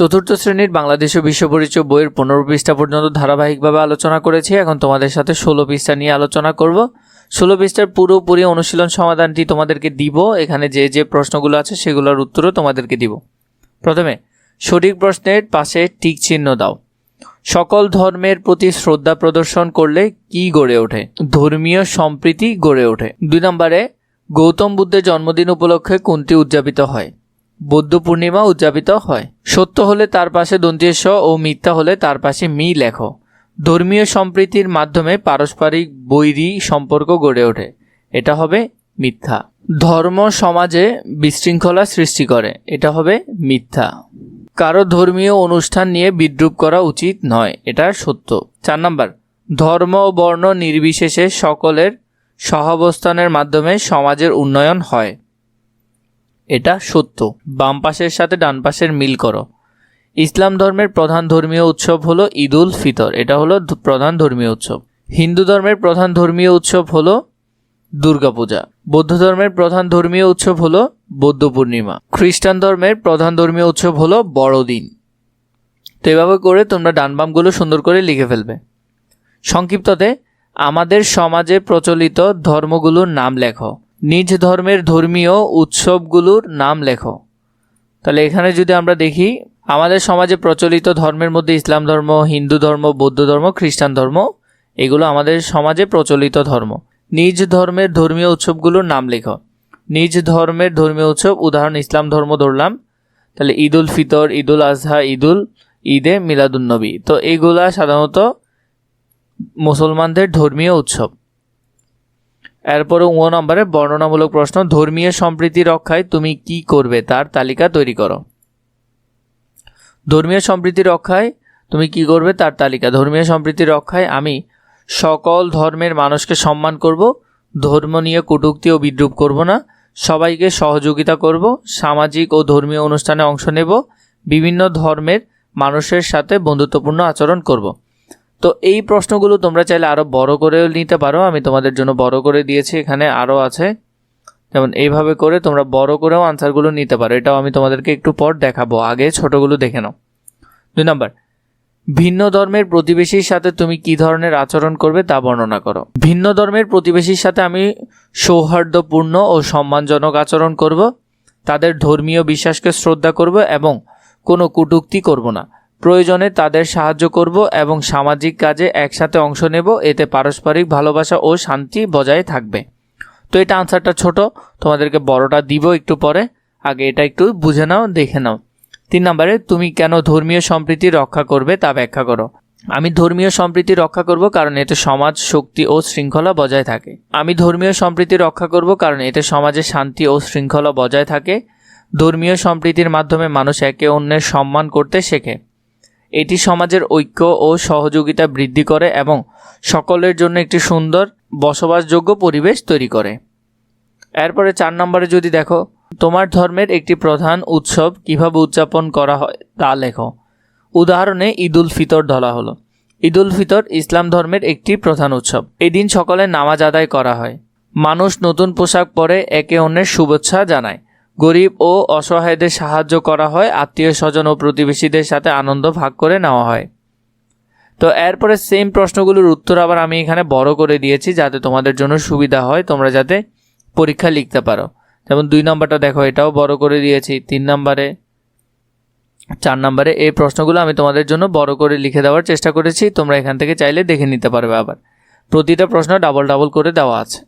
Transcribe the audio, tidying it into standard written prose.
চতুর্থ শ্রেণীর বাংলাদেশ ও বিশ্ব পরিচয় বইয়ের 15 পৃষ্ঠা পর্যন্ত ধারাবাহিকভাবে আলোচনা করেছি। এখন তোমাদের সাথে 16 পৃষ্ঠা নিয়ে আলোচনা করব। 16 পৃষ্ঠার পুরোপুরি অনুশীলন সমাধানটি তোমাদেরকে দিব। এখানে যে যে প্রশ্নগুলো আছে সেগুলোর উত্তরও তোমাদেরকে দিব। প্রথমে সঠিক প্রশ্নের পাশে টিক চিহ্ন দাও। সকল ধর্মের প্রতি শ্রদ্ধা প্রদর্শন করলে কি গড়ে ওঠে? ধর্মীয় সম্প্রীতি গড়ে ওঠে। 2 নম্বরে গৌতম বুদ্ধের জন্মদিন উপলক্ষে কোনটি উদযাপিত হয়? বৌদ্ধ পূর্ণিমা উদযাপিত হয়। সত্য হলে তার পাশে দন্তীয় স ও মিথ্যা হলে তার পাশে মি লেখো। ধর্মীয় সম্প্রীতির মাধ্যমে পারস্পরিক বৈরী সম্পর্ক গড়ে ওঠে। এটা হবে মিথ্যা। ধর্ম সমাজে বিশৃঙ্খলা সৃষ্টি করে। এটা হবে মিথ্যা। কারো ধর্মীয় অনুষ্ঠান নিয়ে বিদ্রূপ করা উচিত নয়। এটা সত্য। 4 নম্বর ধর্ম ও বর্ণ নির্বিশেষে সকলের সহাবস্থানের মাধ্যমে সমাজের উন্নয়ন হয়। এটা সত্য। বাম পাশের সাথে ডান পাশের মিল করো। ইসলাম ধর্মের প্রধান ধর্মীয় উৎসব হলো ঈদ উল ফিতর। এটা হলো প্রধান ধর্মীয় উৎসব। হিন্দু ধর্মের প্রধান ধর্মীয় উৎসব হলো দুর্গাপূজা। বৌদ্ধ ধর্মের প্রধান ধর্মীয় উৎসব হলো বৌদ্ধ পূর্ণিমা। খ্রিস্টান ধর্মের প্রধান ধর্মীয় উৎসব হলো বড়দিন। তো এভাবে করে তোমরা ডান বামগুলো সুন্দর করে লিখে ফেলবে। সংক্ষিপ্ততে আমাদের সমাজে প্রচলিত ধর্মগুলোর নাম লেখো। নিজ ধর্মের ধর্মীয় উৎসবগুলোর নাম লেখো। তাহলে এখানে যদি আমরা দেখি, আমাদের সমাজে প্রচলিত ধর্মের মধ্যে ইসলাম ধর্ম, হিন্দু ধর্ম, বৌদ্ধ ধর্ম, খ্রিস্টান ধর্ম, এগুলো আমাদের সমাজে প্রচলিত ধর্ম। নিজ ধর্মের ধর্মীয় উৎসবগুলোর নাম লেখো। নিজ ধর্মের ধর্মীয় উৎসব, উদাহরণ ইসলাম ধর্ম ধরলাম, তাহলে ঈদ উল ফিতর, ঈদ উল আজহা, ঈদে মিলাদুন্নবী। তো এইগুলা সাধারণত মুসলমানদের ধর্মীয় উৎসব। এরপরে 9 নম্বরে বর্ণনামূলক প্রশ্ন। ধর্মীয় সম্প্রীতি রক্ষায় তুমি কি করবে তার তালিকা তৈরি করো। ধর্মীয় সম্প্রীতি রক্ষায় তুমি কি করবে তার তালিকা। ধর্মীয় সম্প্রীতি রক্ষায় আমি সকল ধর্মের মানুষকে সম্মান করব, ধর্ম নিয়ে কটূক্তি ও বিদ্রূপ করব না, সবাইকে সহযোগিতা করব, সামাজিক ও ধর্মীয় অনুষ্ঠানে অংশ নেব, বিভিন্ন ধর্মের মানুষের সাথে বন্ধুত্বপূর্ণ আচরণ করব। তো এই প্রশ্নগুলো তোমরা চাইলে আরও বড় করেও নিতে পারো। আমি তোমাদের জন্য বড় করে দিয়েছি, এখানে আরও আছে। যেমন এইভাবে করে তোমরা বড় করেও আনসারগুলো নিতে পারো। এটাও আমি তোমাদেরকে একটু পর দেখাবো, আগে ছোটগুলো দেখে নাও। 2 নম্বর ভিন্ন ধর্মের প্রতিবেশীর সাথে তুমি কি ধরনের আচরণ করবে তা বর্ণনা করো। ভিন্ন ধর্মের প্রতিবেশীর সাথে আমি সৌহার্দ্যপূর্ণ ও সম্মানজনক আচরণ করব, তাদের ধর্মীয় বিশ্বাসকে শ্রদ্ধা করব এবং কোনো কটূক্তি করব না। প্রয়োজনে তাদের সাহায্য করব এবং সামাজিক কাজে একসাথে অংশ নেব। এতে পারস্পরিক ভালোবাসা ও শান্তি বজায় থাকবে। তো এটা আনসারটা ছোট, তোমাদেরকে বড়টা দিব একটু পরে, আগে এটা একটু বুঝে নাও, দেখে নাও। 3 নম্বরে তুমি কেন ধর্মীয় সম্প্রীতি রক্ষা করবে তা ব্যাখ্যা করো। আমি ধর্মীয় সম্প্রীতি রক্ষা করব কারণ এতে সমাজ শক্তি ও শৃঙ্খলা বজায় থাকে। আমি ধর্মীয় সম্প্রীতি রক্ষা করব কারণ এতে সমাজে শান্তি ও শৃঙ্খলা বজায় থাকে। ধর্মীয় সম্প্রীতির মাধ্যমে মানুষ একে অন্যের সম্মান করতে শেখে। এটি সমাজের ঐক্য ও সহযোগিতা বৃদ্ধি করে এবং সকলের জন্য একটি সুন্দর বসবাসযোগ্য পরিবেশ তৈরি করে। এরপরে 4 নম্বরে যদি দেখো, তোমার ধর্মের একটি প্রধান উৎসব কিভাবে উদযাপন করা হয় তা লেখো। উদাহরণে ঈদ উল ফিতর ধরা হলো। ঈদ উল ফিতর ইসলাম ধর্মের একটি প্রধান উৎসব। এই দিন সকালে নামাজ আদায় করা হয়। মানুষ নতুন পোশাক পরে একে অন্যের শুভেচ্ছা জানায়। গরিব ও অসহায়দের সাহায্য করা হয়। আত্মীয় স্বজন ও প্রতিবেশীদের সাথে আনন্দ ভাগ করে নেওয়া হয়। তো এরপরে সেম প্রশ্নগুলোর উত্তর আবার আমি এখানে বড় করে দিয়েছি যাতে তোমাদের জন্য সুবিধা হয়, তোমরা যাতে পরীক্ষা লিখতে পারো। যেমন 2 নম্বরটা দেখো, এটাও বড় করে দিয়েছি। 3 নম্বরে, 4 নম্বরে এই প্রশ্নগুলো আমি তোমাদের জন্য বড় করে লিখে দেওয়ার চেষ্টা করেছি। তোমরা এখান থেকে চাইলে দেখে নিতে পারবে। আবার প্রতিটা প্রশ্ন ডাবল করে দেওয়া আছে।